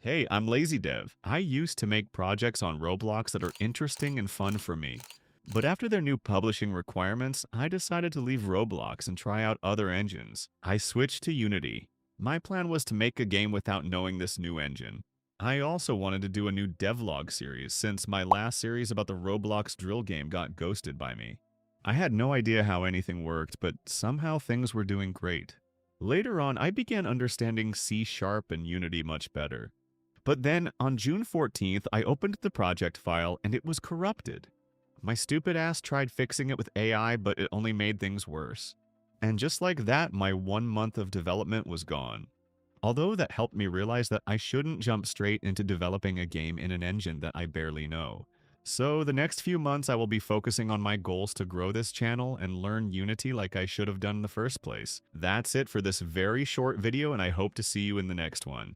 Hey, I'm Lazy Dev. I used to make projects on Roblox that are interesting and fun for me. But after their new publishing requirements, I decided to leave Roblox and try out other engines. I switched to Unity. My plan was to make a game without knowing this new engine. I also wanted to do a new devlog series since my last series about the Roblox drill game got ghosted by me. I had no idea how anything worked, but somehow things were doing great. Later on, I began understanding C# and Unity much better. But then, on June 14th, I opened the project file and it was corrupted. My stupid ass tried fixing it with AI, but it only made things worse. And just like that, my 1 month of development was gone. Although that helped me realize that I shouldn't jump straight into developing a game in an engine that I barely know. So the next few months I will be focusing on my goals to grow this channel and learn Unity like I should have done in the first place. That's it for this very short video and I hope to see you in the next one.